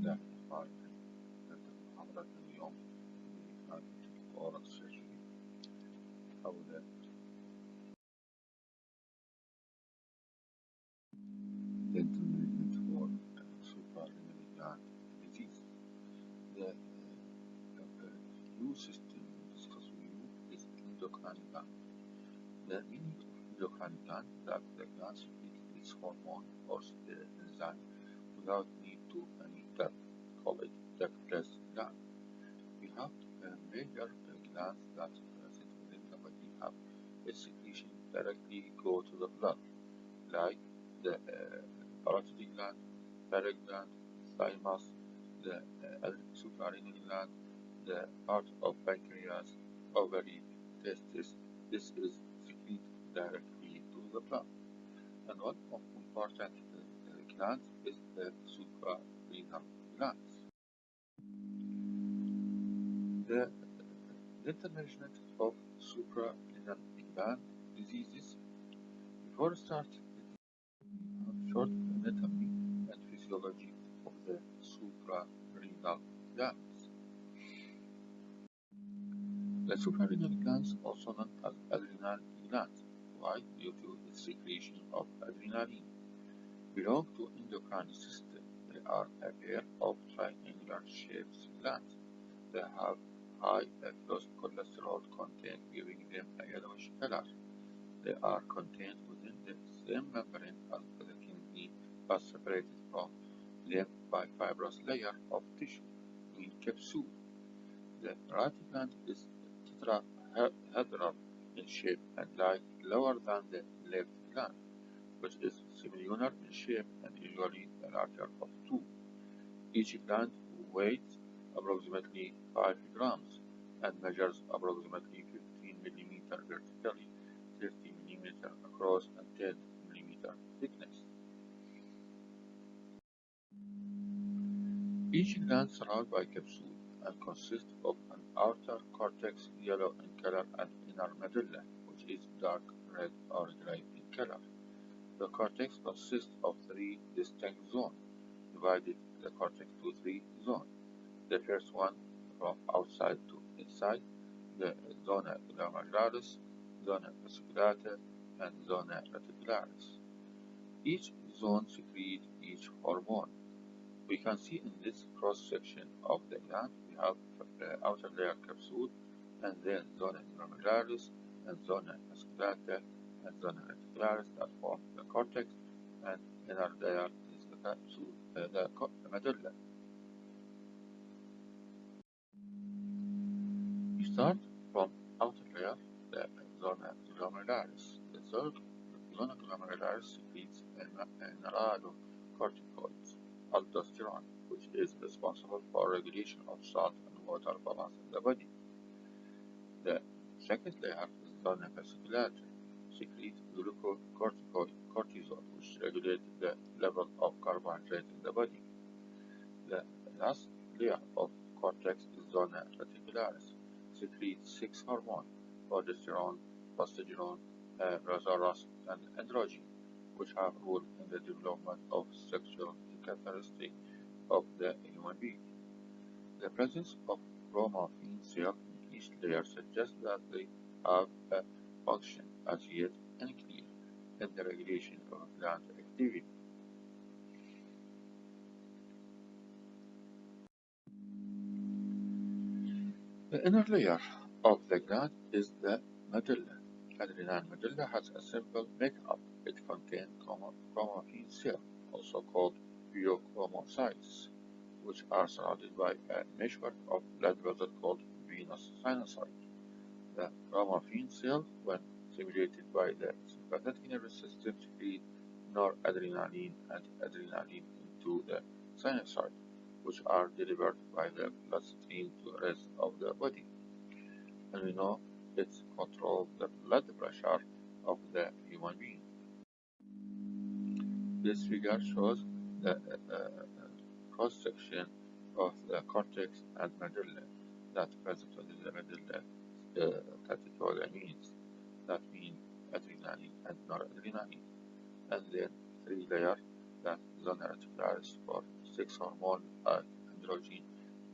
الله الرحمن الرحيم. نبدأ محاضرتنا اليوم بمادة الأورال سيرجري حول dental management for suprarenal gland disease. The new system we discuss with you is endocrine gland. The meaning of endocrine gland is that the gland secretes its hormone or enzyme without need to any duct. Call it ductless gland. We have major glands that sit within the body have its secretion directly go to the blood, like the parotid gland, thyroid gland, thymus, the suprarenal gland, the part of pancreas, ovary, testis. This is secreted directly to the blood. And one of important glands is the suprarenal glands. The dental management of suprarenal gland diseases. Before starting, we have short anatomy and physiology of the suprarenal glands. The suprarenal glands, also known as adrenal glands, why? Due to its secretion of adrenaline, belong to endocrine system. They are a pair of triangular shaped glands. They have high cholesterol content, giving them a yellowish color. They are contained within the same membrane as the kidney, but separated from them by fibrous layer of tissue in capsule. The right gland is tetrahedral in shape and lies lower than the left gland, which is semilunar in shape and usually the larger of two. Each gland weighs approximately 5 grams and measures approximately 15 millimeter vertically, 30 millimeter across, and 10 millimeter thickness. Each gland is surrounded by capsule and consists of an outer cortex, yellow in color, and inner medulla, which is dark red or gray in color. The cortex consists of three distinct zones, divided the cortex to three zones. The first one from outside to inside, the zona glomerularis, zona fasciculata, and zona reticularis. Each zone secretes each hormone. We can see in this cross-section of the gland, we have the outer layer capsule, and then zona glomerularis, and zona fasciculata, and zona reticularis that form the cortex, and inner layer is the capsule, the medulla. We start from outer layer, the zona glomerularis. The zona glomerularis secretes mineralocorticoids, aldosterone, which is responsible for regulation of salt and water balance in the body. The second layer is zona fasciculata, secretes glucocorticoid, which regulates the level of carbohydrate in the body. The last layer of cortex is zona reticularis, secretes 6 hormones: progesterone, progesterone, resveratrol, and androgen, which have role in the development of sexual characteristics of the human being. The presence of chromatin cells in each layer suggests that they have a function as yet unclear in the regulation of gland activity. The inner layer of the gland is the medulla. Adrenal medulla has a simple makeup. It contains chromatin cells, also called pheochromocytes, which are surrounded by a meshwork of blood vessels called venous sinusoid. The chromatin cells, when stimulated by the sympathetic nervous system, secrete noradrenaline and adrenaline into the sinusoid, which are delivered by the bloodstream to the rest of the body. And we know it controls the blood pressure of the human being. This figure shows the cross-section of the cortex and medulla that present within the medulla catecholamines, that mean adrenaline and noradrenaline, and then 3 layers, that zona reticularis for sex hormone like androgen,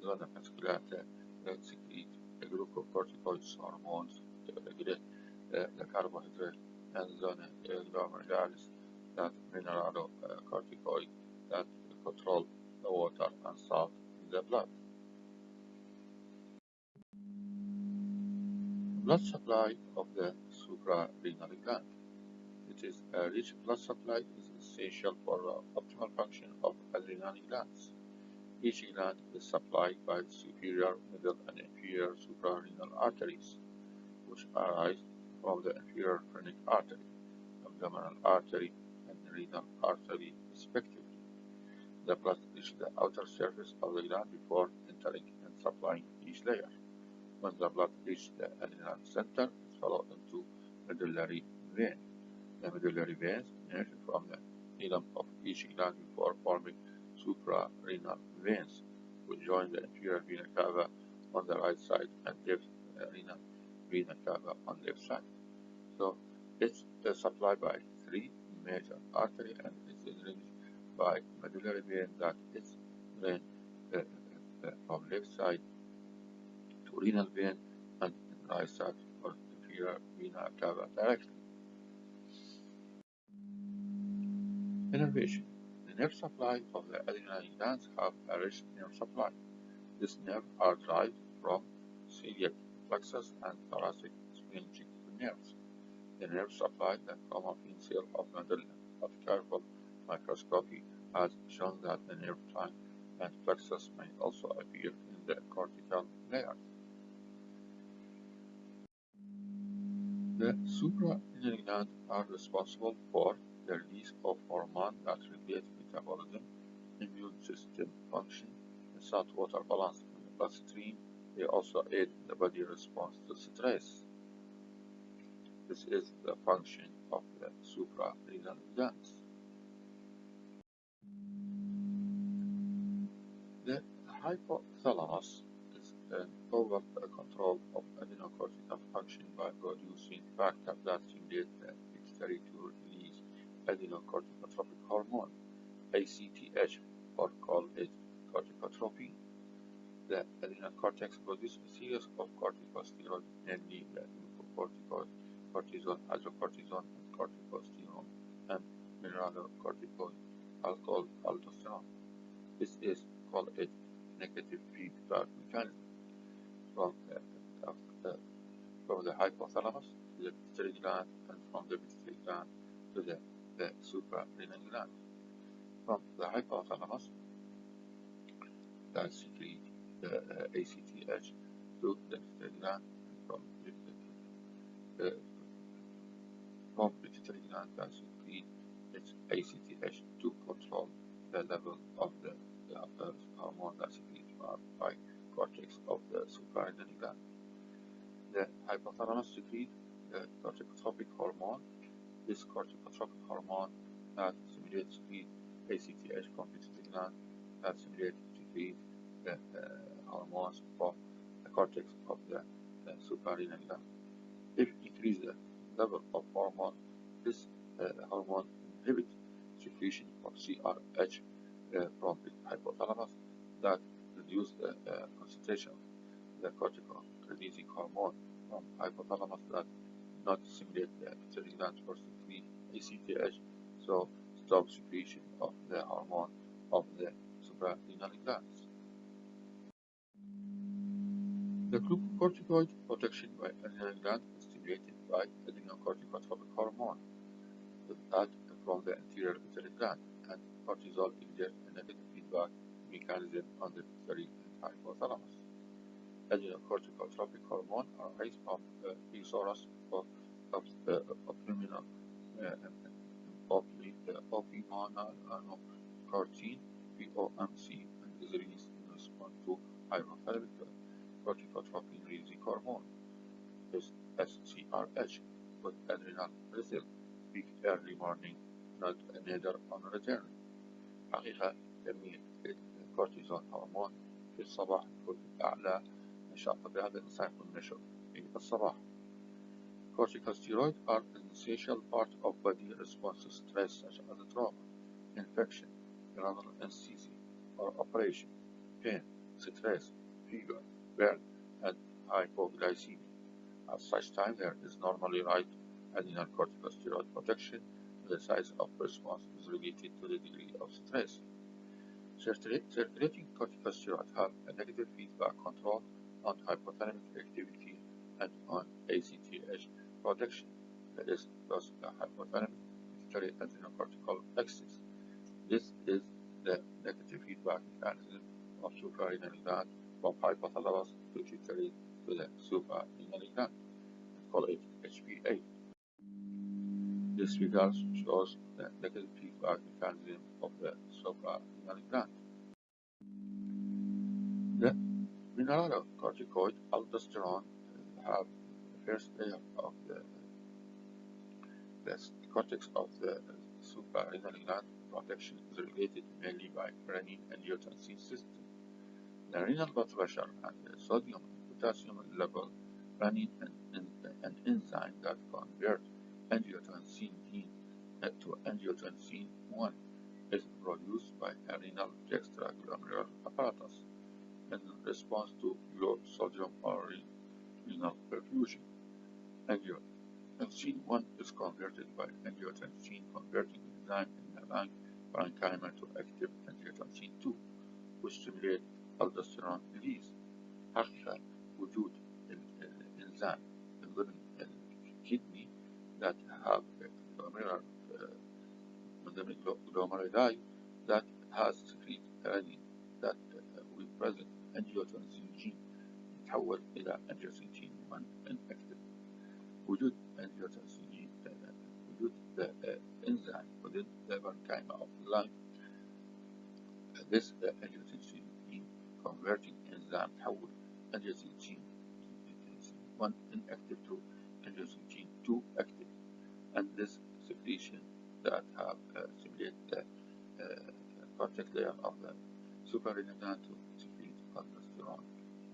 zona masculata, that secrete the glucocorticoid hormones to regulate the carbohydrate, and zona glomerularis, that mineralocorticoid that control the water and salt in the blood. Blood supply of the suprarenal gland. It is a rich blood supply is essential for the optimal function of adrenal glands. Each gland is supplied by superior, middle, and inferior suprarenal arteries, which arise from the inferior phrenic artery, abdominal artery, and renal artery, respectively. The blood reaches the outer surface of the gland before entering and supplying each layer. When the blood reaches the adrenal center, it flows into medullary vein. The medullary veins emerge from the hilum of each gland before forming suprarenal veins, which join the inferior vena cava on the right side and left renal vena cava on the left side. So it's supplied by three major arteries and it's enriched by medullary vein that is drained from left side to renal vein and right side for inferior vena cava directly. Innervation. The nerve supply of the adrenal glands have a rich nerve supply. These nerves are derived from celiac plexus and thoracic splanchnic nerves. The nerve supply the chromaffin cell of medulla, but careful microscopy has shown that the nerve trunk and plexus may also appear in the cortical layer. The suprarenal glands are responsible for the release of hormones that regulate metabolism, immune system function, and saltwater balance in the bloodstream. They also aid the body response to stress. This is the function of the suprarenal glands. The hypothalamus is an over control of adrenocortical function by producing factors that stimulate the pituitary to release adrenocorticotropic hormone, ACTH, or call it corticotropin. The adrenal cortex produces a series of corticosteroids, namely the glucocorticoid, cortisol, hydrocortisone, and corticosterone, and mineralocorticoid, aldosterone. This is called a negative feedback mechanism from the hypothalamus to the pituitary gland and from the pituitary gland to the suprarenal gland. From the hypothalamus that secrete the ACTH to the pituitary gland, and from pituitary gland that secrete its ACTH to control the level of the hormone that secreted by cortex of the suprarenal gland. The hypothalamus secretes the corticotropic hormone. This corticotropic hormone that stimulates secrete ACTH from pituitary gland that stimulates secrete the hormones from the cortex of the suprarenal gland. If increase the level of hormone, this hormone inhibits secretion of CRH from the hypothalamus that reduce the concentration of the cortico-releasing hormone from hypothalamus that not stimulate the pituitary gland or secrete ACTH, so stop secretion of the hormone of the suprarenal glands. The glucocorticoid production by adrenal gland is stimulated by adrenocorticotropic hormone that from the anterior pituitary gland, and cortisol exerts a negative feedback mechanism on the pituitary and hypothalamus. Adrenocorticotropic hormone arise from the psoas of opimanocortin (POMC) and is released in response to hypothalamic corticotropin releasing hormone (SCRH) with adrenal rhythm peak early morning neither on return. حقيقة كمية الكورتيزون هرمون في الصباح يكون أعلى نشاط بهذا الإنسان يكون نشط في الصباح. Corticosteroids are an essential part of body response to stress such as trauma, infection, general anesthesia, or operation, pain, stress, fever, burn, and hypoglycemia. At such time, there is normally right adrenal corticosteroid protection, and the size of response is related to the degree of stress. Circulating corticosteroids have a negative feedback control on hypothalamic activity and on ACTH production, that is, thus the hypothalamic pituitary adrenocortical axis. This is the negative feedback mechanism of suprarenal gland from hypothalamus pituitary to the suprarenal gland. We call it HPA. This figure shows the negative feedback mechanism of the suprarenal gland. The mineralocorticoid aldosterone have the first layer of the cortex of the suprarenal gland. Protection is regulated mainly by renin-angiotensin system. The renal blood pressure and the sodium and potassium level, renin an enzyme that convert angiotensin D to angiotensin 1 is produced by a renal extraglomerular apparatus in response to low sodium or renal perfusion. Angiotensin 1 is converted by angiotensin converting enzyme in the lung parenchyma to active angiotensin 2, which stimulate aldosterone release. حقيقة وجود الإنزيم من ضمن الكدني that have glomerular من ضمن glomeruli that has secrete renin that we present angiotensin G يتحول إلى angiotensin 1 inactive. وجود angiotensin G وجود the enzyme within the parenchyma of the lung. This angiotensin E converting enzyme تحول angiotensin 1 inactive to angiotensin 2 active, and this secretion that have stimulate the cortex layer of the suprarenal gland to secrete aldosterone,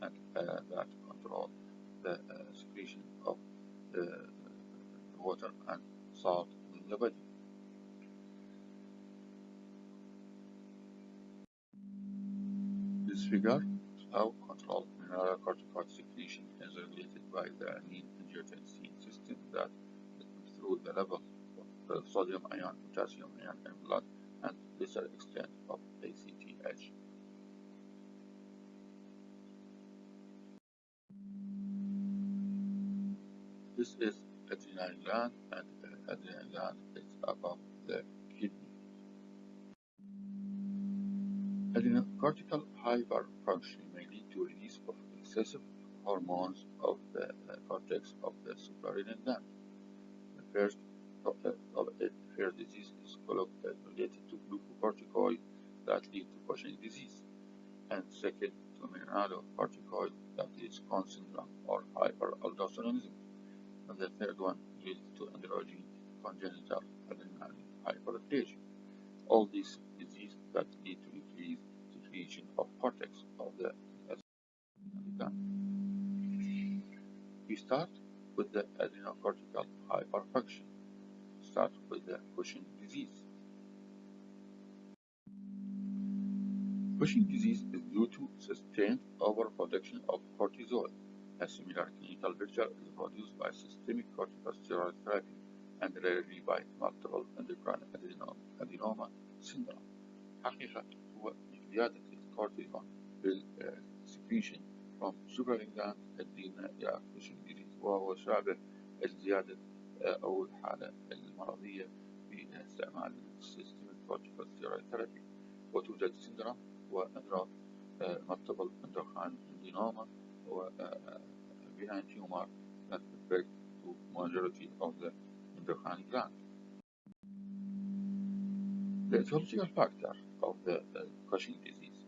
and that control the secretion of water and salt in the body. This figure how control mineralocorticoid secretion is regulated by the renin-angiotensin system that through the level of sodium ion, potassium ion in blood, and lesser extent of ACTH. This is adrenal gland, and adrenal gland is above the kidney. Adrenocortical hyperfunction may lead to release of excessive hormones of the cortex of the suprarenal gland. The first disease is related to glucocorticoid that lead to Cushing disease, and second to mineralocorticoid that leads to Conn syndrome or hyperaldosteronism, and the third one leads to androgen congenital adrenal hyperplasia. All these diseases that lead to increased secretion of cortex of the adrenal gland. We start with the adrenocortical hyperfunction. Start with the Cushing disease. Cushing disease is due to sustained overproduction of cortisol. A similar clinical picture is produced by systemic corticosteroid therapy and rarely by multiple endocrine adenoma syndrome. حقيقة هو زيادة الكورتيزون بالسكريشن from suprarenal gland تؤدينا إلى Cushing disease، وهو شابه الزيادة أو الحالة المرضية في استعمال systemic corticosteroid therapy. وتوجد syndrome وأدراك multiple endocrine adenoma و benign tumor that affect to majority of the endocrine gland. The etiological factor of the Cushing disease.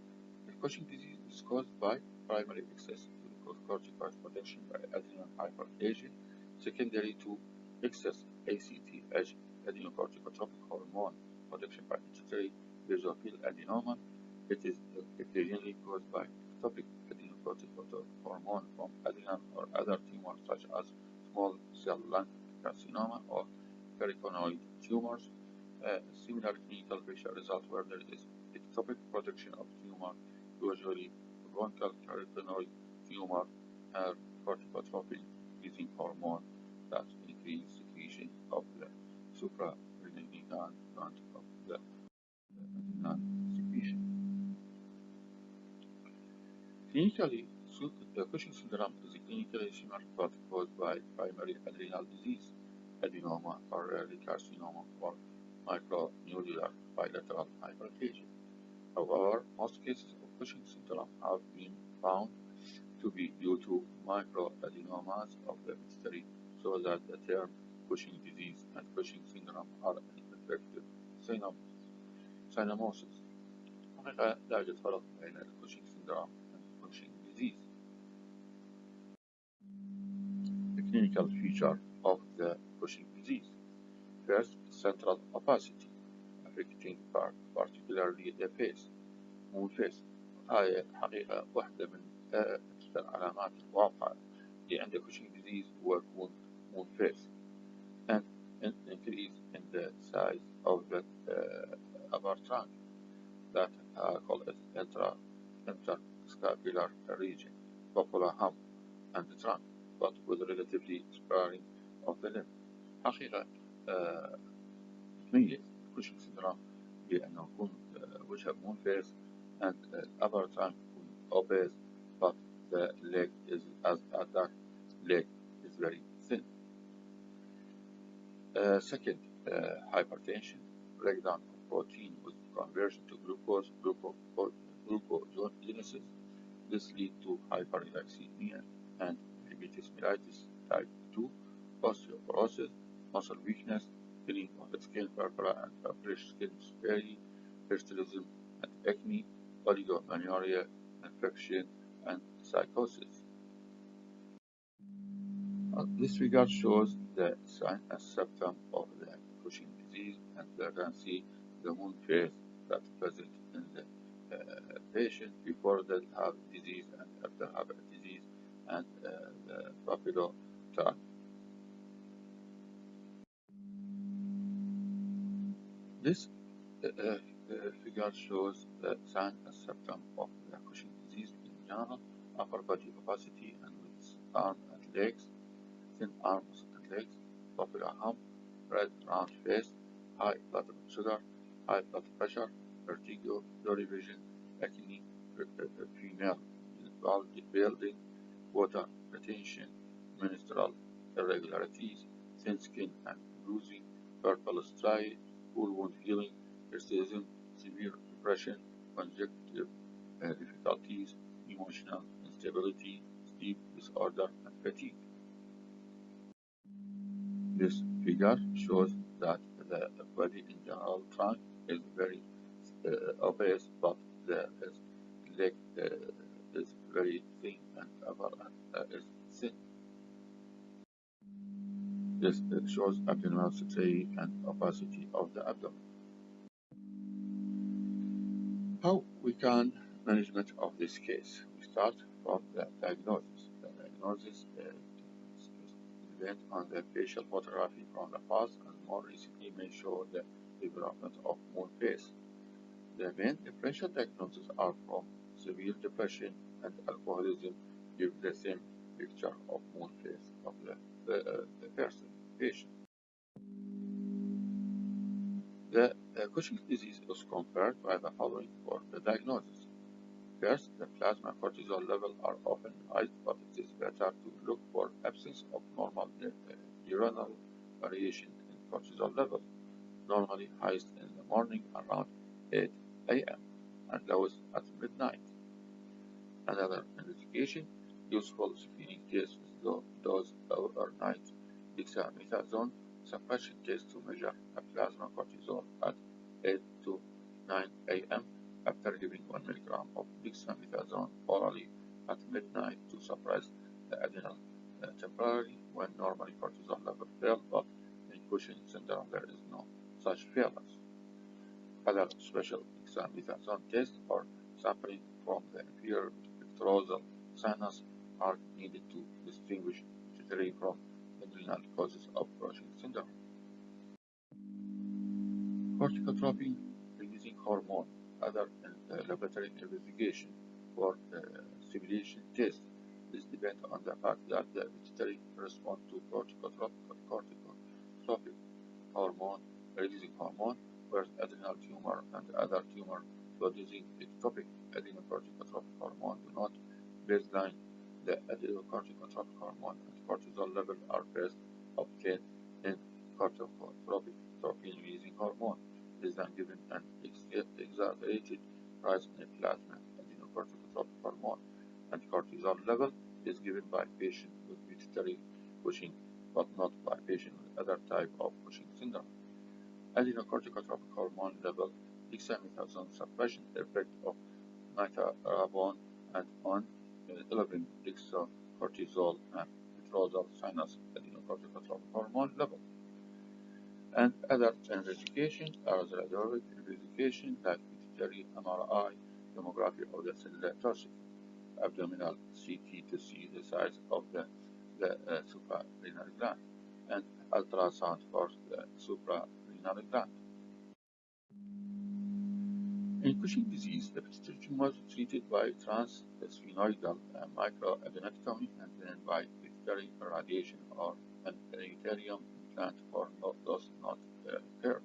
The Cushing disease is caused by primary excess glucocorticoid production by adrenal hyperplasia, secondary to excess ACTH adrenocorticotropic hormone production by pituitary basophil adenoma. It is occasionally caused by ectopic adrenocorticotropic hormone from adrenal or other tumors such as small cell lung carcinoma or pericardial tumors. similar clinical picture results where there is ectopic production of tumor, usually bronchial carotenoid tumor, or corticotropin releasing hormone that increase secretion of the suprarenal gland of the adrenal secretion. Clinically, Cushing syndrome is a clinical tumor but caused by primary adrenal disease, adenoma, or rarely carcinoma, or micronodular bilateral hyperplasia. However, most cases of Cushing syndrome have been found to be due to microadenomas of the pituitary, so that the term Cushing disease and Cushing syndrome are an effective synonymosis. حقيقة لا يوجد فرق بين الكوشنج syndrome and Cushing disease. The clinical feature of the Cushing disease. First, central opacity, affecting particularly the face. moon face. هاي حقيقة واحدة من أكثر العلامات الواضحة اللي عند Cushing disease هو يكون moon face, and an increase in the size of the upper trunk that called as interscapular region, popular hump, and the trunk, but with relatively sparing of the limb. حقيقة تميز Cushing syndrome بأنه يكون وجهه moon face and the upper trunk يكون obese, but the leg is that leg is very thin. Second, hypertension, breakdown of protein with conversion to glucogenesis. This leads to hyperglycemia and diabetes mellitus type 2, osteoporosis, muscle weakness, thinning of the skin purpura and purplish skin severity, hirsutism and acne, oligomenorrhea, infection, and psychosis. This figure shows the sign and symptom of the Cushing disease, and you can see the moon face that present in the patient before they have disease and after have a disease, and the papillo turn. This figure shows the sign and symptom of the Cushing disease in general: upper body opacity and with arm and legs, thin arms and legs, popular hump, red round face, high blood sugar, high blood pressure, vertigo, blurry vision, acne, female building, water retention, menstrual irregularities, thin skin and bruising, purple striae, cool wound healing, hirsutism, severe depression, conjunctive difficulties, emotional instability, sleep disorder, and fatigue. This figure shows that the body in general trunk is very obese, but the leg is very thin and upper is thin. This shows abdominal striae and opacity of the abdomen. How we can management of this case? We start from the diagnosis. The diagnosis depends on the facial photography from the past, and more recently may show the development of moon face. The main differential diagnoses are from severe depression and alcoholism give the same picture of moon face of the patient. The Cushing disease is compared by the following for the diagnosis. First, the plasma cortisol level are often high, but it is better to look for absence of normal diurnal variation in cortisol level, normally highest in the morning around 8 a.m. and lowest at midnight. Another investigation, useful screening test with dose overnight dexamethasone suppression test to measure a plasma cortisol at 8 to 9 a.m. after giving 1 mg of dexamethasone orally at midnight to suppress the adrenal temporarily when normally cortisol level fell, but in Cushing syndrome there is no such failures. Other special dexamethasone tests or sampling from the inferior pectoral sinus are needed to distinguish pituitary from adrenal causes of Cushing syndrome. Corticotropin-releasing hormone. Other laboratory investigation for stimulation test. This depends on the fact that the pituitary responds to corticotropic hormone releasing hormone, whereas adrenal tumor and other tumor producing ectopic adrenocorticotropic hormone do not baseline. The adrenocorticotropic hormone and cortisol level are best obtained in corticotropin releasing hormone. It is then given an exaggerated rise in plasma adrenocorticotropic hormone, and cortisol level is given by patient with pituitary Cushing, but not by patient with other type of Cushing syndrome. Adrenocorticotropic hormone level dexamethasone suppression effect of nitrabone and on 11-dextrocortisol and petrosal sinus adrenocorticotropic hormone level. And other investigation are the radiologic investigation like pituitary MRI, tomography of the cell torso, abdominal CT to see the size of the suprarenal gland, and ultrasound for the suprarenal gland. In Cushing disease, the pituitary tumor was treated by transsphenoidal microadenectomy and then by pituitary irradiation or an deuterium implant for those not cured.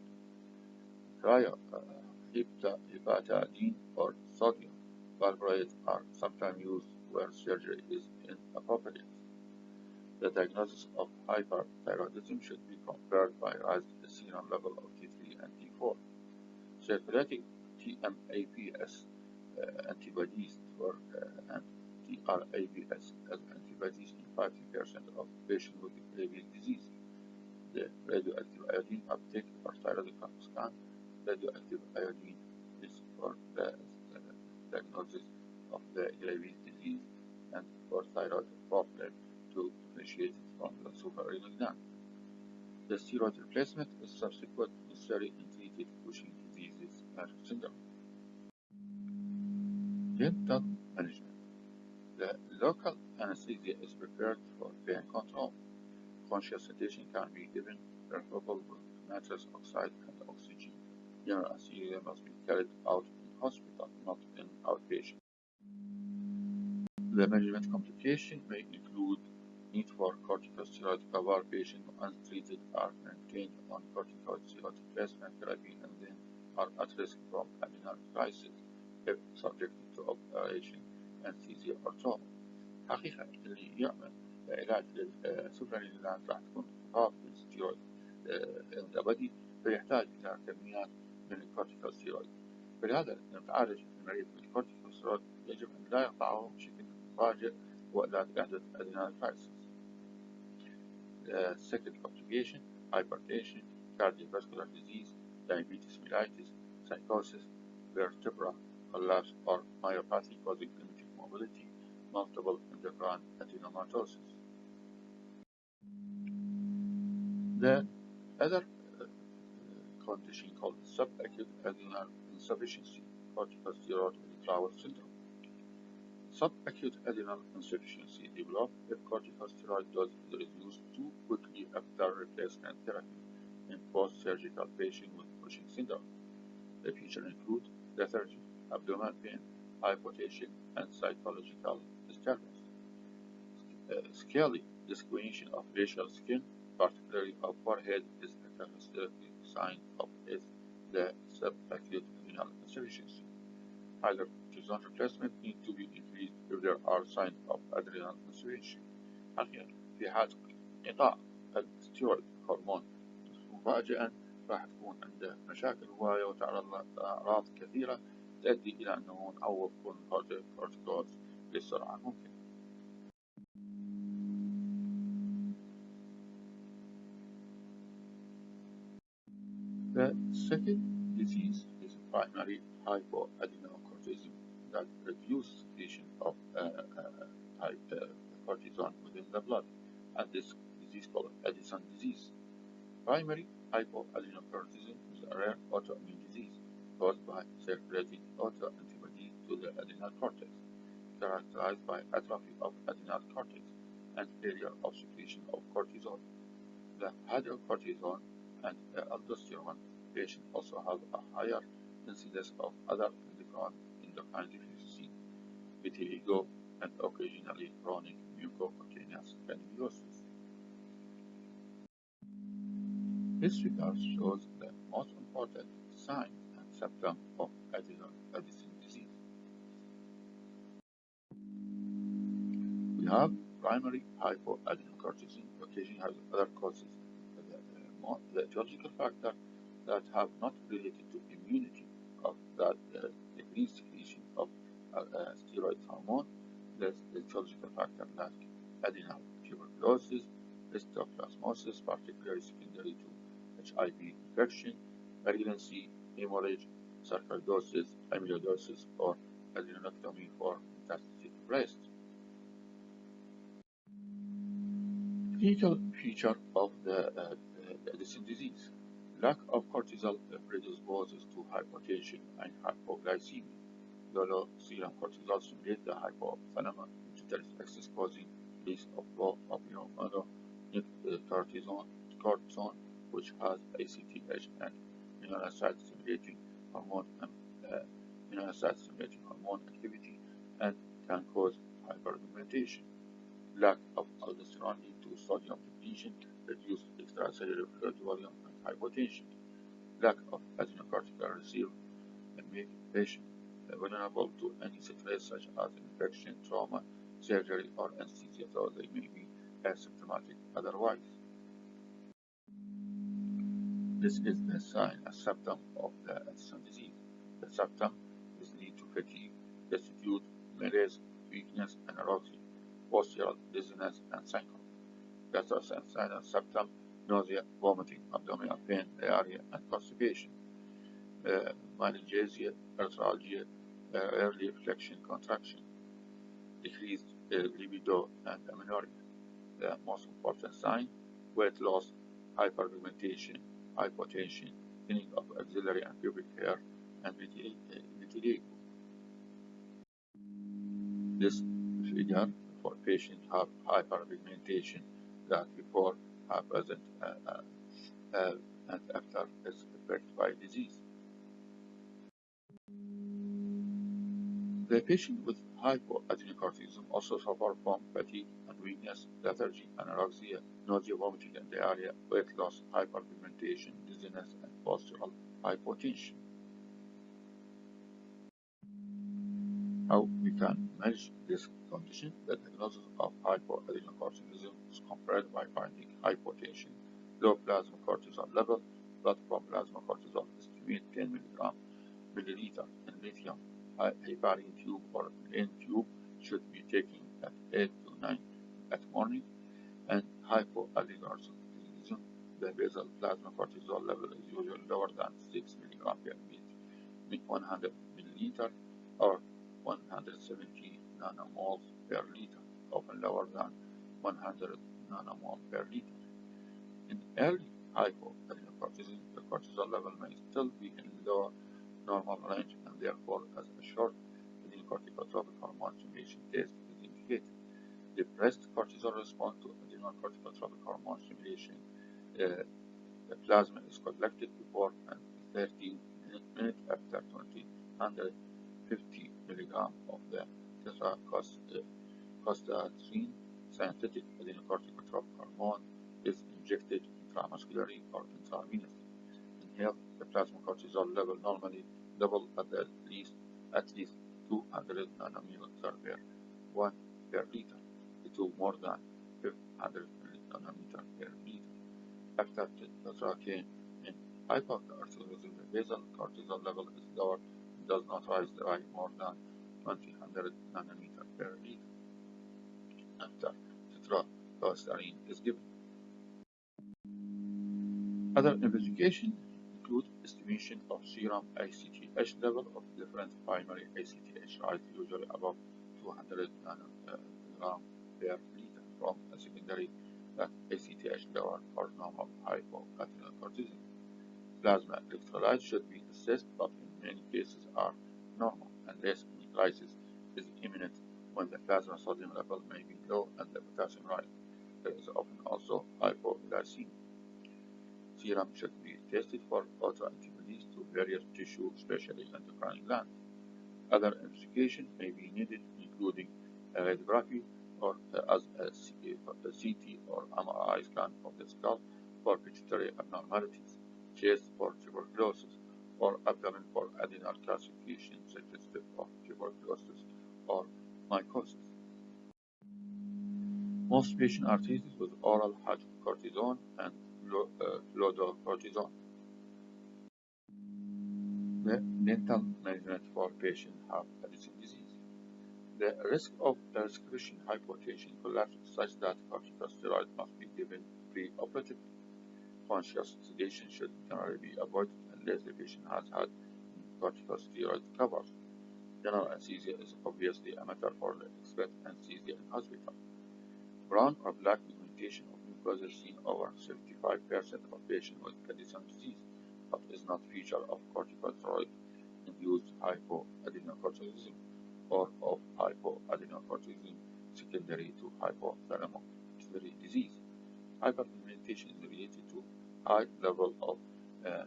Hepatadine or sodium valproate are sometimes used where surgery is inappropriate. The diagnosis of hyperthyroidism should be confirmed by raised serum level of T3 and T4. Circulating TMAPS antibodies and TRABS as antibodies in 50% of patients with Graves' disease. The radioactive iodine uptake for thyroid scan. Radioactive iodine is for the diagnosis of the Graves' disease and for thyroid problem to differentiate it from the suprarenal gland. The steroid replacement is subsequent necessary in treated Cushing diseases and syndrome. Dental management. The local anesthesia is prepared for pain control. Conscious sedation can be given, preferable with nitrous oxide and oxygen. General anesthesia must be carried out in hospital, not in outpatient. The management complication may include need for corticosteroid cover. Patients untreated are maintained on corticosteroid replacement therapy and then are at risk from adrenal crisis if subjected to operation, anesthesia or trauma. حقيقة اللي يعمل علاج للسوبرانين جلاند راح تكون انخفاض بالستيرويد الأبدي فيحتاج إلى كميات من الكورتيكوستيرويد. فلهذا نتعالج المريض بالكورتيكوستيرويد يجب أن لا يقطعه بشكل مفاجئ ولا يحدث adrenal crisis. Second complication, hypertension, cardiovascular disease, diabetes mellitus, psychosis, vertebral collapse or myopathy causing limited mobility, multiple endocrine adenomatosis. The other condition called subacute adrenal insufficiency, corticosteroid withdrawal syndrome. Subacute adrenal insufficiency develops if corticosteroid dose is reduced too quickly after replacement therapy in post-surgical patients with Cushing syndrome. The features include lethargy, abdominal pain, hypotension, and psychological disturbance. Scaly discoloration of facial skin, particularly of forehead, is a characteristic sign of the subacute adrenal insufficiency. Hydrocortisone replacement need to be increased if there are signs of adrenal insufficiency. حقيقة في حال انقطاع الستيرويد هرمون مفاجئا راح تكون عنده مشاكل هواية وتعرض لأعراض كثيرة تؤدي إلى أنه نعوض كل الكورتيكوستيرويد بسرعة ممكن. The second disease is primary hypoadrenocorticism that reduces secretion of cortisone within the blood, and this disease called Addison disease. Primary hypoadrenocorticism is a rare autoimmune disease caused by circulating autoantibodies to the adrenal cortex, characterized by atrophy of adrenal cortex and failure of secretion of cortisol. The hydrocortisone and aldosterone patients also have a higher incidence of other endocrine deficiency, vitiligo, and occasionally chronic mucocutaneous gangliositis. This figure shows the most important signs and symptoms of adrenal disease. We have primary hypoadrenocorticism, occasionally has other causes. The etiological factor that have not related to immunity of that decreased secretion of steroid hormone. There's etiological factor like adrenal tuberculosis, histoplasmosis, particularly secondary to HIV infection, malignancy, hemorrhage, sarcoidosis, amyloidosis, or adrenectomy for metastatic breast. Clinical feature of the Addison disease. Lack of cortisol predisposes to hypotension and hypoglycemia. Low serum cortisol stimulates the hypothalamus pituitary axis, causing release of low cortisone, which has ACTH and melanocyte-stimulating hormone activity and can cause hyperpigmentation. Lack of aldosterone leads to sodium depletion, reduced extracellular fluid volume, and hypotension. Lack of adrenocortical reserve can make patients vulnerable to any stress such as infection, trauma, surgery, or anesthesia, though they may be asymptomatic otherwise. This is the sign and symptom of the Addison disease. The symptom is lead to fatigue, lassitude, malaise, weakness, anorexia, postural dizziness, and syncope. Gastrointestinal symptom, nausea, vomiting, abdominal pain, diarrhea, and constipation. Myalgia, arthralgia, early flexion contraction, decreased libido, and amenorrhea. The most important sign, weight loss, hyperpigmentation, hypotension, thinning of axillary and pubic hair, and vitiligo. This figure for patients have hyperpigmentation that before are present and after is affected by disease. The patient with hypoadrenocorticism also suffer from fatigue and weakness, lethargy, anorexia, nausea, vomiting, and diarrhea, weight loss, hyperpigmentation, dizziness, and postural hypotension. How we can manage this condition? The diagnosis of hypoadrenocorticism is compared by finding hypotension, low plasma cortisol level, blood from plasma cortisol estimate 10 milliliter, and lithium heparin tube or plain tube should be taken at 8 to 9 at morning, and hypoadrenocorticism, the basal plasma cortisol level is usually lower than 6 mg per 100 milliliter or 170 nanomoles per liter, often lower than 100 nanomole per liter. In early hypoadrenocorticism, the cortisol level may still be in lower normal range, and therefore, as a short adrenocorticotropic hormone stimulation test is indicated. Depressed cortisol response to adrenocorticotropic hormone stimulation. The plasma is collected before and 30 minutes after 150 milligrams of the tetracostatrine synthetic adrenocorticotropic hormone is injected intramuscularly or intravenously. In health, the plasma cortisol level normally double at least 200 nanometer per 1 per liter to more than 500 nanometer per liter. After tetracaine in hypocortisolism, the basal cortisol level is lower and does not rise by more than 200 nanometer per liter after tetracostatrine is given. Other investigations include estimation of serum ACTH level of different primary ACTH rise usually above 200 nanogram per liter from a secondary ACTH lower or normal hypoadrenocorticism. Plasma electrolytes should be assessed, but in many cases are normal unless any crisis is imminent when the plasma sodium level may be low and the potassium rise. There is often also hypoglycemia. Serum should be tested for autoantibodies to various tissues, especially endocrine glands. Other investigation may be needed, including radiography or as a CT or MRI scan of the skull for pituitary abnormalities, chest for tuberculosis, or abdomen for adrenal calcification suggestive of tuberculosis or mycosis. Most patients are treated with oral hydrocortisone and fluorocortisone. The dental management for patients who have Addison disease. The risk of prescription hypotension collapses such that corticosteroid must be given pre-operatively. Conscious sedation should generally be avoided unless the patient has had corticosteroid cover. General anesthesia is obviously a matter for the expert anesthesia in hospital. Brown or black pigmentation of mucosa is seen over 75% of patients with Addison disease, but is not a feature of corticosteroid-induced hypoadrenocorticism or of hypoadrenocorticism secondary to hypothalamic disease. Hyperpigmentation is related to high level of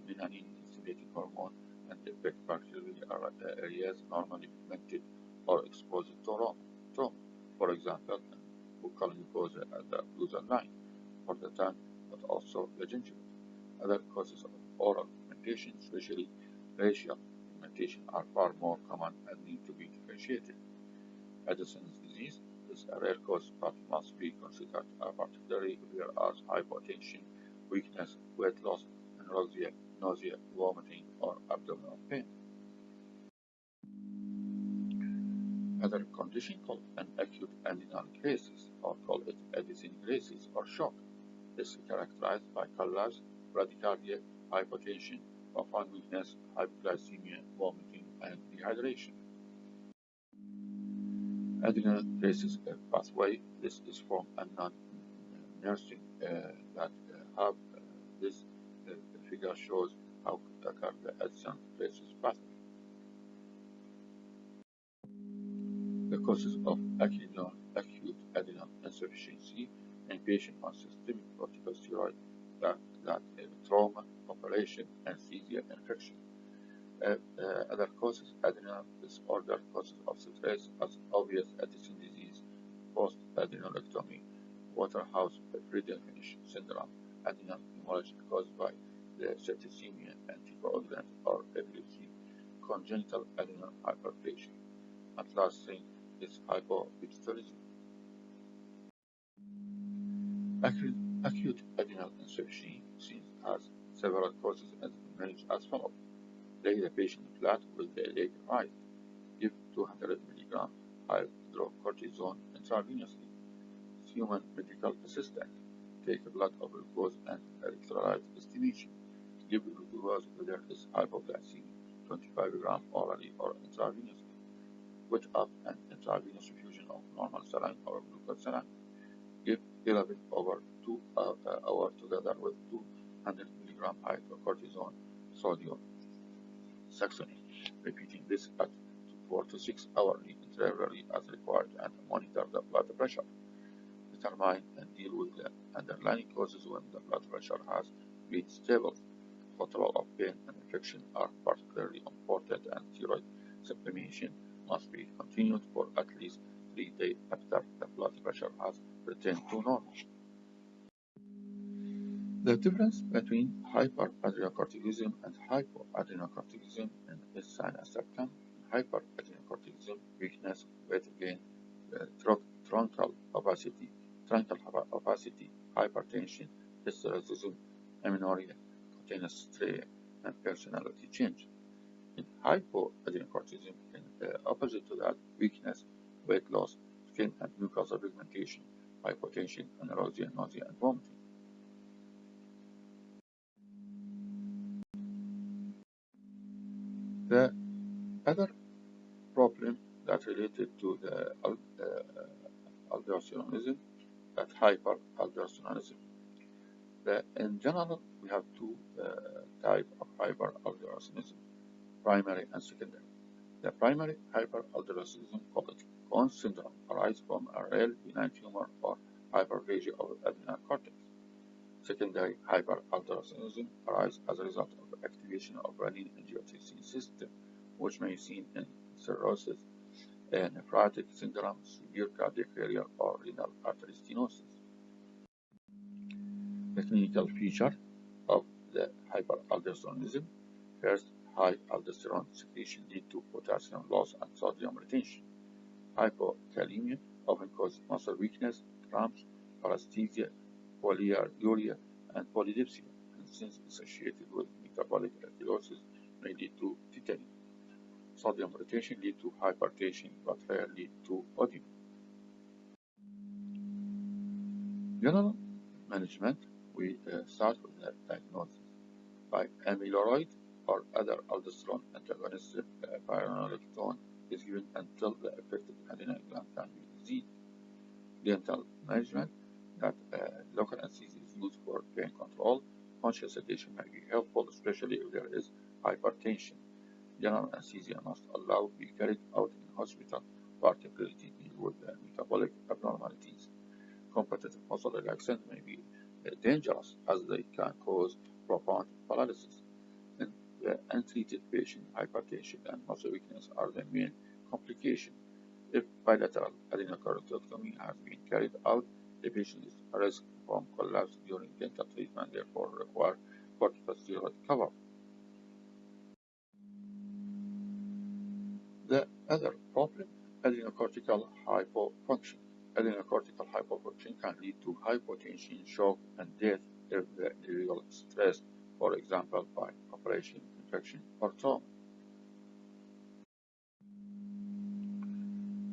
melanin-stimulating hormone and affect particularly areas normally pigmented or exposed to trauma. For example, buccal mucosa at the occlusal line or the tongue, but also the gingiva. Other causes of oral pigmentation, especially racial pigmentation, are far more common and need to be differentiated. Addison's disease is a rare cause but must be considered particularly whereas hypotension, weakness, weight loss, anorexia, nausea, vomiting, or abdominal pain. Other condition called an acute adrenal crisis, or call it Addison crisis or shock, is characterized by collapse, bradycardia, hypotension, profound weakness, hypoglycemia, vomiting, and dehydration. Adrenal crisis pathway. This is from a non-nursing that have this figure shows how occur the Addison crisis pathway. The causes of acute adrenal insufficiency in patients on systemic corticosteroid that trauma, operation, anesthesia, infection. Other causes, adrenal disorder, causes of stress as obvious Addison disease, post-adrenalectomy, Waterhouse-Friedrich syndrome, adrenal hemorrhage caused by the septicemia, anticoagulant, or epilepsy, congenital adrenal hyperplasia. And last thing is hypopituitarism. Acute adrenal insufficiency has several causes and managed as follows. Lay the patient flat with the leg raised. Give 200 mg hydrocortisone intravenously. Human medical assistant. Take blood of glucose and electrolyte estimation. Give glucose whether it is hypoglycemic, 25 g orally or intravenously. Wet up an intravenous infusion of normal saline or glucose saline. Give 11 over 2 hours together with 200 mg hydrocortisone sodium succinate, repeating this at 4 to 6 hourly intervally as required and monitor the blood pressure. Determine and deal with the underlying causes when the blood pressure has been stable. Control of pain and infection are particularly important and steroid supplementation must be continued for at least 3 days after the blood pressure has returned to normal. The difference between hyperadrenocorticism and hypoadrenocorticism is sinus septum. Hyperadrenocorticism, weakness, weight gain, truncal opacity, hypertension, hysteresis, amenorrhea, cutaneous striae, and personality change. In hypoadrenocorticism, opposite to that, weakness, weight loss, skin and mucosal pigmentation, hypotension, anorexia, nausea, and vomiting. The other problem that related to the aldosteronism, that hyperaldosteronism. In general, we have two types of hyperaldosteronism, primary and secondary. The primary hyperaldosteronism, called Cone syndrome, arises from a rare benign tumor or hyperphagia of the adrenal cortex. Secondary hyperaldosteronism arises as a result of activation of renin-angiotensin system, which may be seen in cirrhosis, nephrotic syndrome, severe cardiac failure, or renal artery stenosis. The clinical feature of the hyperaldosteronism: first, high aldosterone secretion leads to potassium loss and sodium retention. Hypokalemia often causes muscle weakness, cramps, paresthesia, polyuria, and polydipsia, and since associated with metabolic acidosis, may lead to tetany. Sodium retention leads to hypertension, but rarely lead to edema. General management: we start with the diagnosis. By amyloid or other aldosterone antagonists, spironolactone is given until the affected adrenal gland can be diseased. Dental management: that local anesthesia is used for pain control. Conscious sedation may be helpful, especially if there is hypertension. General anesthesia must be carried out in hospital, particularly to deal with metabolic abnormalities. Competitive muscle relaxant may be dangerous as they can cause profound paralysis. In the untreated patient, hypertension and muscle weakness are the main complications. If bilateral adenocorticotomy has been carried out, the patient is at risk from collapse during dental treatment, therefore require corticosteroid cover. The other problem: adrenocortical hypofunction. Adrenocortical hypofunction can lead to hypotension, shock, and death if the individual is stressed, for example, by operation, infection, or trauma.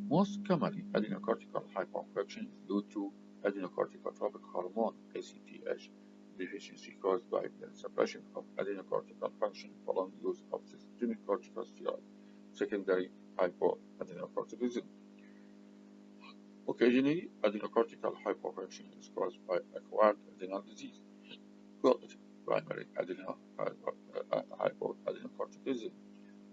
Most commonly, adrenocortical hypofunction is due to adrenocorticotropic hormone (ACTH) deficiency caused by the suppression of adrenocortical function following use of systemic corticosteroid. Secondary hypoadrenocorticism. Occasionally, adrenocortical hypofunction is caused by acquired adrenal disease. Primary hypoadrenocorticism.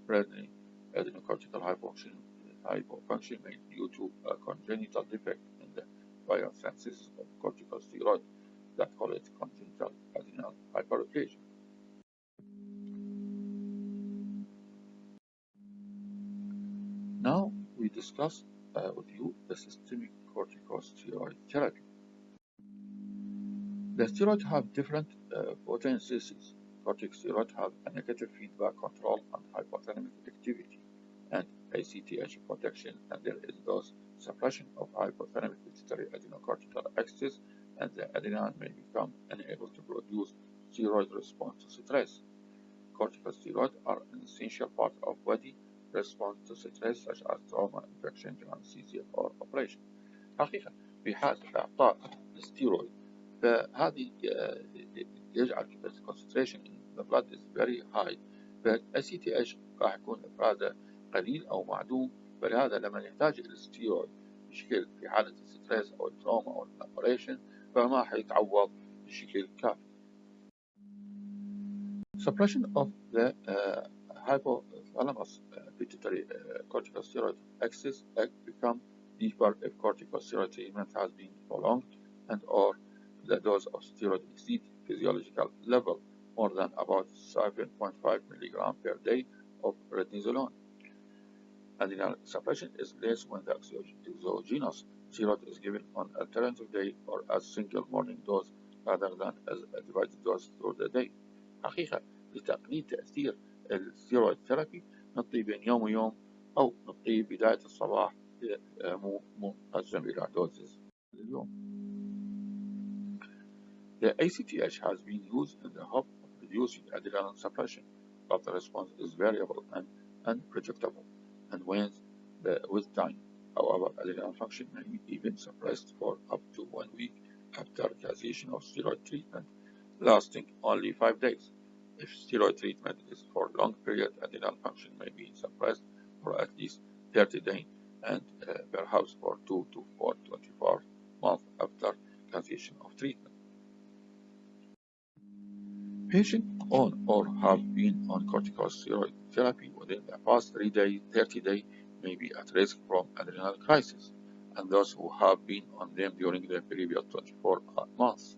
Rarely, adrenocortical hypofunction may be due to a congenital defect in the biosynthesis of corticosteroid that call it congenital adrenal hyperplasia. Now we discuss with you the systemic corticosteroid therapy. The steroids have different potencies. Corticosteroids have a negative feedback control and hypothalamic activity, and ACTH protection, and there is thus suppression of hypothalamic pituitary adrenocortical axis, and the adrenal may become unable to produce steroid response to stress. Corticosteroids are an essential part of body response to stress such as trauma, infection, anesthesia, or operation. حقيقة في حال إعطاء الستيرويد فهذه يجعل concentration in the blood is very high، فالACTH راح يكون إفرازه قليل أو معدوم، فلهذا لما يحتاج إلى الستيرويد بشكل في حالة الستريس أو التروما أو الأوبريشن فما حيتعوض بشكل كافي. Suppression of the hypothalamus pituitary corticosteroid axis become deeper if corticosteroid treatment has been prolonged and or the dose of steroid exceeds physiological level more than about 7.5 mg per day of prednisolone. Adrenal suppression is less when the exogenous steroid is given on alternative day or as single morning dose rather than as a divided dose through the day. حقيقة لتقليل تأثير الستيرويد ثيرابي نعطيه بين يوم ويوم أو نعطيه بداية الصباح مو مقسم إلى دوزز اليوم. The ACTH has been used in the hope of reducing adrenal suppression, but the response is variable and unpredictable and wanes with time. However, adrenal function may be even suppressed for up to 1 week after cessation of steroid treatment, lasting only 5 days. If steroid treatment is for a long period, adrenal function may be suppressed for at least 30 days and perhaps for 2 to 24 months after cessation of treatment. Patients on or have been on corticosteroid therapy within the past 30 days may be at risk from adrenal crisis, and those who have been on them during the previous 24 months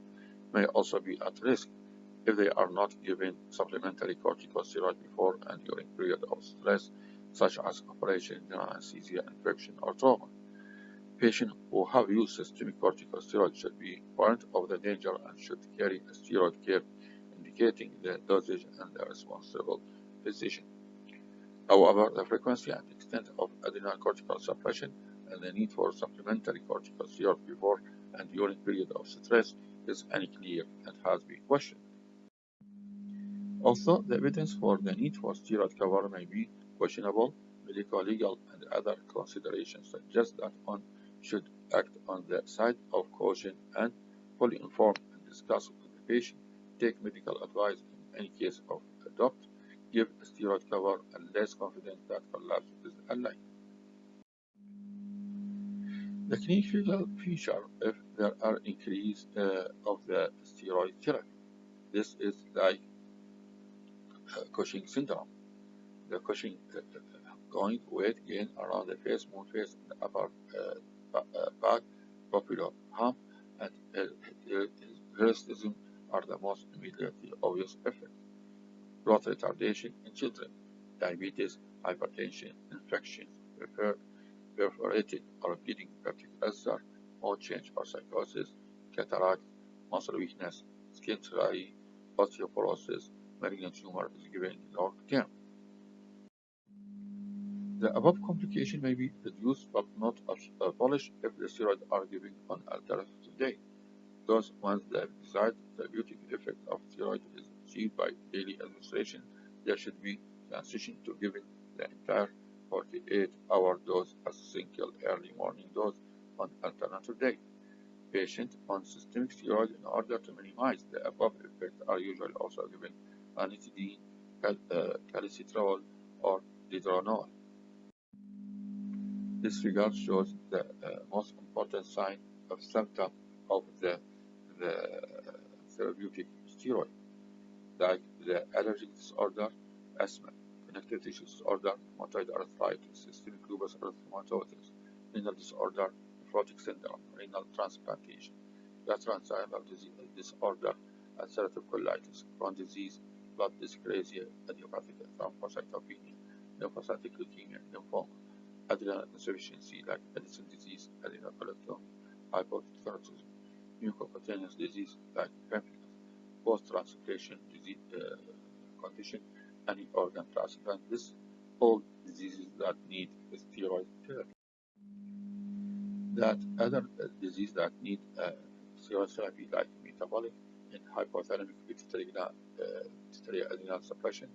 may also be at risk if they are not given supplementary corticosteroid before and during period of stress, such as operation, general anesthesia, infection, or trauma. Patients who have used systemic corticosteroid should be warned of the danger and should carry a steroid curve indicating the dosage and the responsible physician. However, the frequency and extent of adrenal cortical suppression and the need for supplementary corticosteroid before and during period of stress is unclear and has been questioned. Also, the evidence for the need for steroid cover may be questionable. Medical, legal, and other considerations suggest that one should act on the side of caution and fully inform and discuss with the patient, take medical advice in any case of adopt, give a steroid cover unless confident that collapse is unlikely. The clinical feature if there are increase of the steroid therapy. This is like Cushing syndrome. The Cushing joint weight gain around the face, moon face, and the upper back, popular hump, and hirsutism are the most immediately obvious effects. Growth retardation in children, diabetes, hypertension, infections, perforated or bleeding peptic ulcer, mood change or psychosis, cataract, muscle weakness, skin dry, osteoporosis, malignant tumor is given long term. The above complication may be reduced but not abolished if the steroids are given on alternative day. Thus, once the desired therapeutic effect of steroid is achieved by daily administration, there should be transition to giving the entire 48-hour dose as a single early morning dose on alternative day. Patients on systemic steroid in order to minimize the above effect are usually also given ranitidine, calcitriol, or didronol. This regard shows the most important sign of symptom of the therapeutic steroid, like the allergic disorder, asthma, connective tissue disorder, rheumatoid arthritis, systemic lupus erythematosus, renal disorder, nephrotic syndrome, renal transplantation, gastrointestinal disorder, ulcerative colitis, Crohn's disease, blood dyscrasia, idiopathic thrombocytopenia, lymphocytic leukemia, lymphoma, adrenal insufficiency like Addison disease, adenocolectomy, hypothyroidism, mucocutaneous disease like pemphigus, post-transplantation disease condition, any organ transplant. This all diseases that need steroid therapy. That other disease that need steroid therapy like metabolic and hypothalamic pituitary adrenal suppression,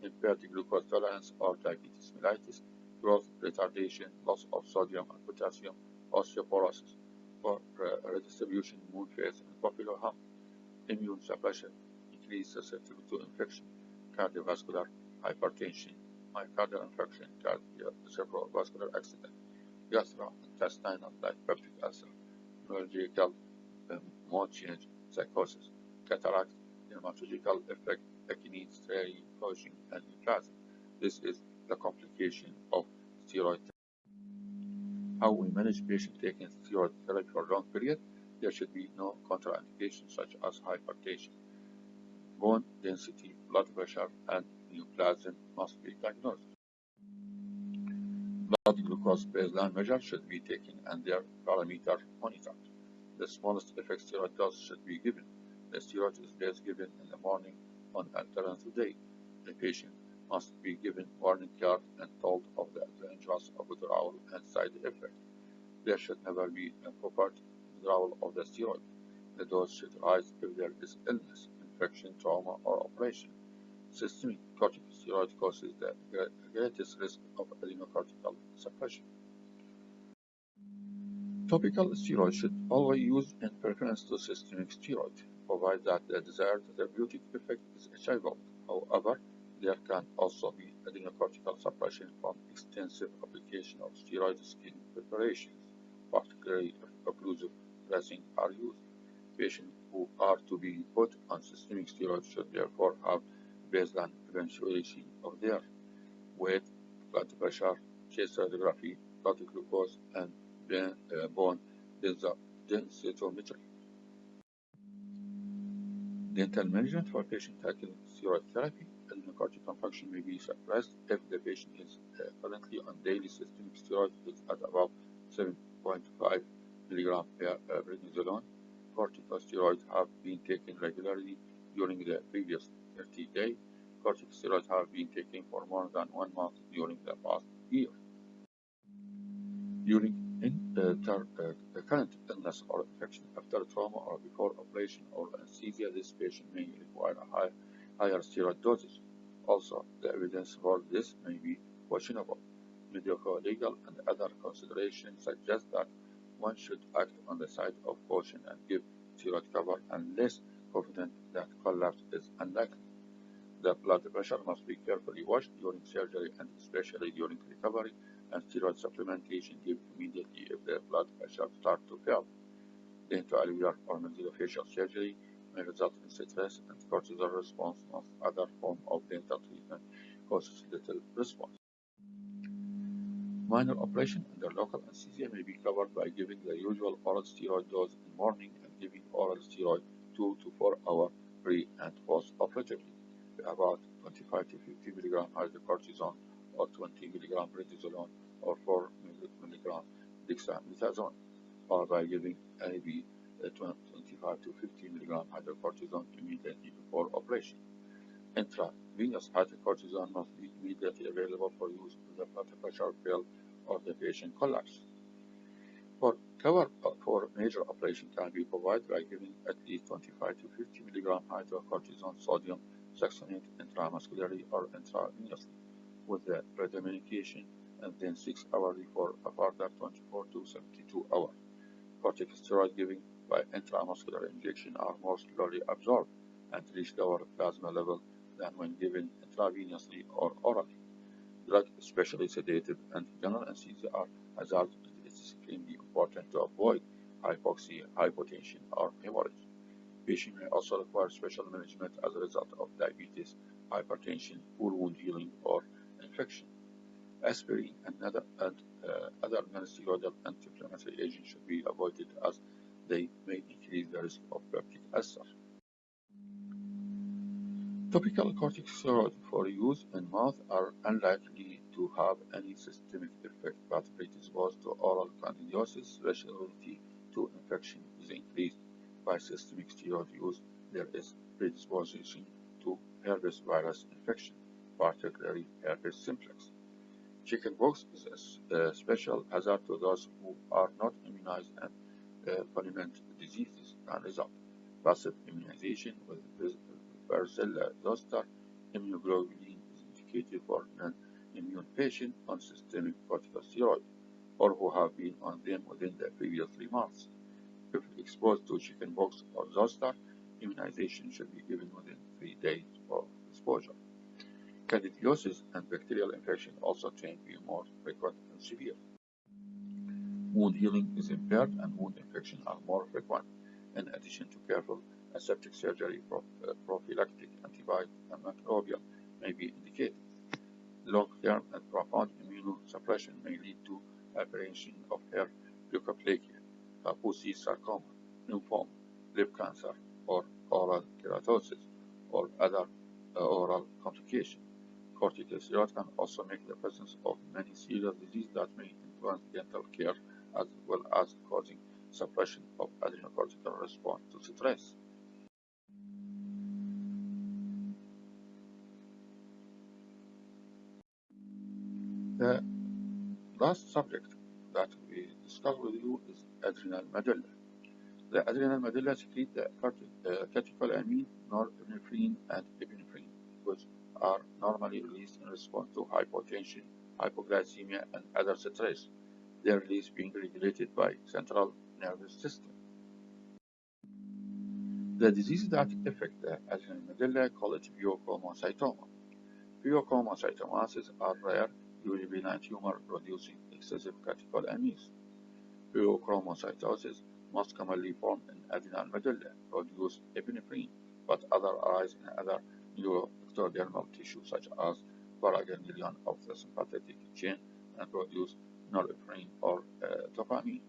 impaired glucose tolerance or diabetes mellitus, growth retardation, loss of sodium and potassium, osteoporosis, or redistribution, moon phase, and popular hump, immune suppression, increased susceptibility to infection, cardiovascular, hypertension, myocardial infarction, cerebrovascular accident, gastrointestinal like peptic ulcer, neurological mood change, psychosis, cataract, dermatological effect, acne, striae, flushing, and neoplasm. This is the complication of steroid therapy. How we manage patients taking steroid therapy for a long period? There should be no contraindications such as hypertension. Bone density, blood pressure, and neoplasm must be diagnosed. Blood glucose baseline measure should be taken and their parameter monitored. The smallest effect steroid dose should be given. The steroid is best given in the morning on alternative day. The patient must be given warning card and told of the dangers of withdrawal and side effects. There should never be a proper withdrawal of the steroid. The dose should rise if there is illness, infection, trauma, or operation. Systemic corticosteroid causes the greatest risk of adrenocortical suppression. Topical steroid should always be used in preference to systemic steroid, provided that the desired therapeutic effect is achievable. However, there can also be adrenocortical suppression from extensive application of steroid skin preparations, particularly if occlusive dressing are used. Patients who are to be put on systemic steroids should therefore have baseline evaluation of their weight, blood pressure, chest radiography, blood glucose, and bone densitometry. Dental management for patient tackling steroid therapy. Adrenocortical function may be suppressed if the patient is currently on daily systemic steroids at about 7.5 mg per prednisolone. Corticosteroids have been taken regularly during the previous 30 days. Corticosteroids have been taken for more than 1 month during the past year. During current illness or infection after trauma or before operation or anesthesia, this patient may require a higher steroid dosage. Also, the evidence for this may be questionable. Medical, legal, and other considerations suggest that one should act on the side of caution and give steroid cover unless confident that collapse is unlikely. The blood pressure must be carefully watched during surgery and especially during recovery, and steroid supplementation given immediately if the blood pressure starts to fall. Dentoalveolar or maxillofacial surgery may result in stress and cortisol response. Most other form of dental treatment causes little response. Minor operation under local anesthesia may be covered by giving the usual oral steroid dose in the morning and giving oral steroid 2 to 4 hours pre and post operatively, about 25 to 50 mg hydrocortisone or 20 mg prednisolone or 4 mg dexamethasone, or by giving IV 25 to 50 mg hydrocortisone immediately before operation. Intravenous hydrocortisone must be immediately available for use if the blood pressure fails or the patient collapses. For cover for major operation can be provided by giving at least 25 to 50 mg hydrocortisone sodium succinate intramuscularly or intravenously with the pre-medication and then 6 hours for a further 24 to 72 hours. Corticosteroid given by intramuscular injection are more slowly absorbed and reach lower plasma level than when given intravenously or orally. Drugs, especially sedative and general anesthesia, are hazardous and it is extremely important to avoid hypoxia, hypotension, or hemorrhage. Patient may also require special management as a result of diabetes, hypertension, poor wound healing, or infection. Aspirin and other non-steroidal anti-inflammatory agents should be avoided as they may increase the risk of peptic ulcer. Topical corticosteroids for use in mouth are unlikely to have any systemic effect but predisposed to oral candidiosis. Susceptibility to infection is increased by systemic steroid use. There is predisposition to herpes virus infection, particularly herpes simplex. Chickenpox is a special hazard to those who are not immunized, and fulminant diseases can result. Passive immunization with varicella zoster immunoglobulin is indicated for non-immune patients on systemic corticosteroids or who have been on them within the previous 3 months. If exposed to chickenpox or zoster, immunization should be given within 3 days of exposure. Candidiosis and bacterial infection also tend to be more frequent and severe. Wound healing is impaired and wound infections are more frequent. In addition to careful aseptic surgery, prophylactic antimicrobial may be indicated. Long-term and profound immunosuppression may lead to apprehension of hair leukoplakia, Kaposi sarcoma, lymphoma, lip cancer, or oral keratosis, or other oral complications. Corticosteroids can also make the presence of many serious diseases that may influence dental care as well as causing suppression of adrenocortical response to stress. The last subject that we discuss with you is adrenal medulla. The adrenal medulla secrete the catecholamine, norepinephrine, and epinephrine, which are normally released in response to hypotension, hypoglycemia, and other stress. Their release being regulated by central nervous system. The diseases that affect the adrenal medulla call it pheochromocytoma. Pheochromocytomas are rare, usually benign tumor producing excessive catecholamines. Pheochromocytosis most commonly form in adrenal medulla, produce epinephrine, but other arise in other neuroectodermal tissue such as paraganglion of the sympathetic chain and produce norepinephrine or dopamine.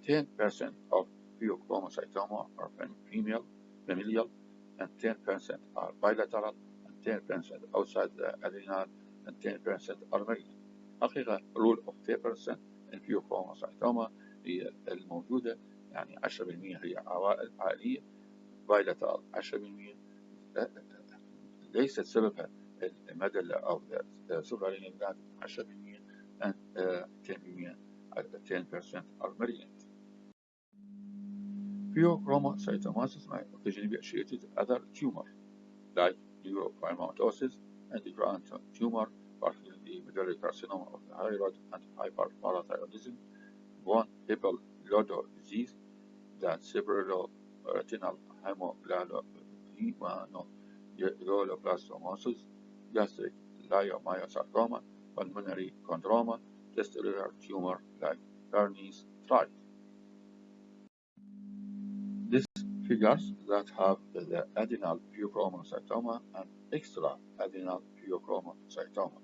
10% of pheochromocytoma are familial, and 10% are bilateral, and 10% outside the adrenal, and 10% are malignant. حقيقة rule of 10% الفيوكروموسايتوما هي الموجودة، يعني 10% هي عوائل عائلية، bilateral 10%، ليست سببها المدلة أو suprarenal gland 10%، and 10% are malignant. Pheochromocytomas may occasionally be associated with other tumors like neurofibromatosis and the grand tumor, particularly medullary carcinoma of the thyroid and hyperparathyroidism, bone epiploidy disease, the suprarenal hemoglobinoplasmosis, gastric leiomyosarcoma, pulmonary chondroma, testicular tumor like Bernese triad. These figures that have the adrenal pheochromocytoma and extra-adrenal pheochromocytoma.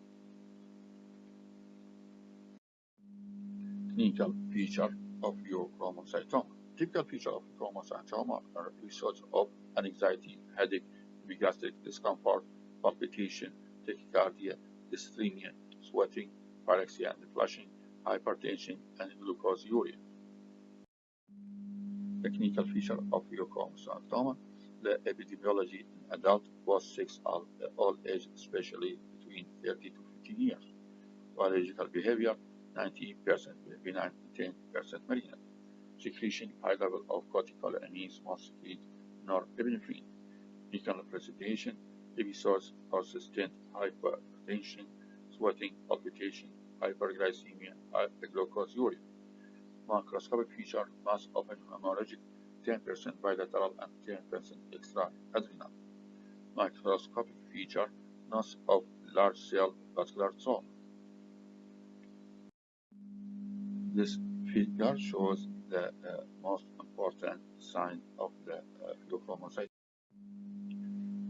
Clinical feature of pheochromocytoma. Typical feature of pheochromocytoma are episodes of anxiety, headache, epigastric discomfort, palpitation, tachycardia, dysthymia, sweating, pyrexia and flushing, hypertension, and glucosuria. The clinical feature of pheochromocytoma. The epidemiology in adult both sex are all age, especially between 30 to 15 years. Biological behavior 90% benign, 10% malignant. Secretion high level of catecholamines, mostly norepinephrine. Clinical presentation episodes persistent hypertension, sweating, palpitation, hyperglycemia, hyperglucosuria. Macroscopic feature mass open hemorrhagic 10% bilateral and 10% extra-adrenal. Microscopic feature loss of large cell vascular trauma. This figure shows the most important sign of the pheochromocytoma.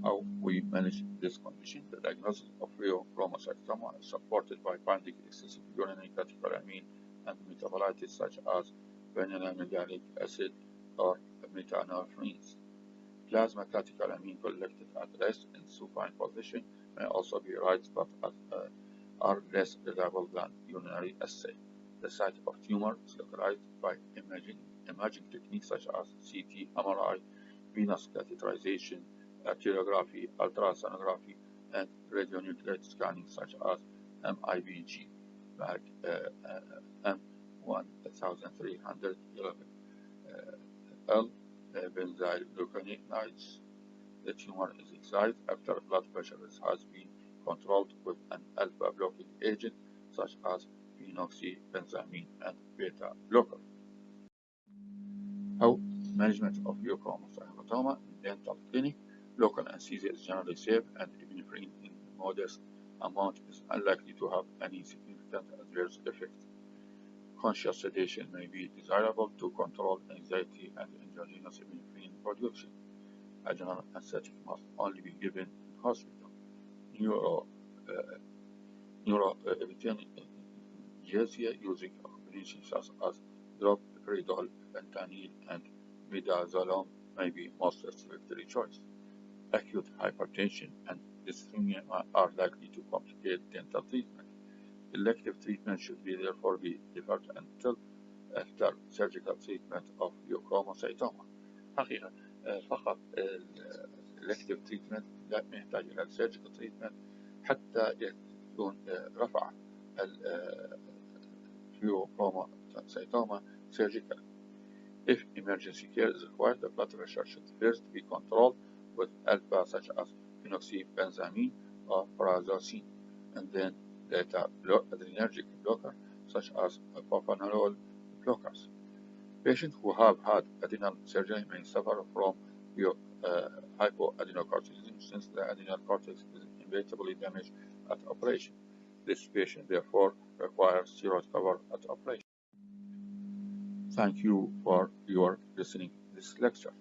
How we manage this condition. The diagnosis of pheochromocytoma is supported by finding excessive urinary catecholamine and metabolites such as vanillamygalic acid or metanophrines. Plasma catecholamine collected at rest in supine position may also be right, but are less reliable than urinary assay. The site of tumor is localized by imaging techniques such as CT, MRI, venous catheterization, arteriography, ultrasonography, and radionuclide scanning such as MIBG, like M1311 L benzyl gluconate. The tumor is excised after blood pressure has been controlled with an alpha blocking agent such as phenoxybenzamine and beta blocker. How management of pheochromocytoma in dental clinic. Local anesthesia is generally safe, and epinephrine in modest amount is unlikely to have any significant adverse effect. Conscious sedation may be desirable to control anxiety and endogenous epinephrine production. Adrenal anesthetic must only be given in hospital. Neuroepidemiology using a combination such as droperidol, fentanyl, and midazolam may be most refractory choice. Acute hypertension and dysthymia are likely to complicate dental treatment. Elective treatment should therefore be deferred until after surgical treatment of pheochromocytoma. حقيقة فقط elective treatment لا يحتاج إلى surgical treatment حتى يكون رفع pheochromocytoma surgical. If emergency care is required, the blood pressure should first be controlled with alpha such as phenoxybenzamine or prazosin, and then later adrenergic blocker such as propranolol blockers. Patients who have had adrenal surgery may suffer from hypoadenocorticism since the adrenal cortex is inevitably damaged at operation. This patient therefore requires steroid cover at operation. Thank you for your listening to this lecture.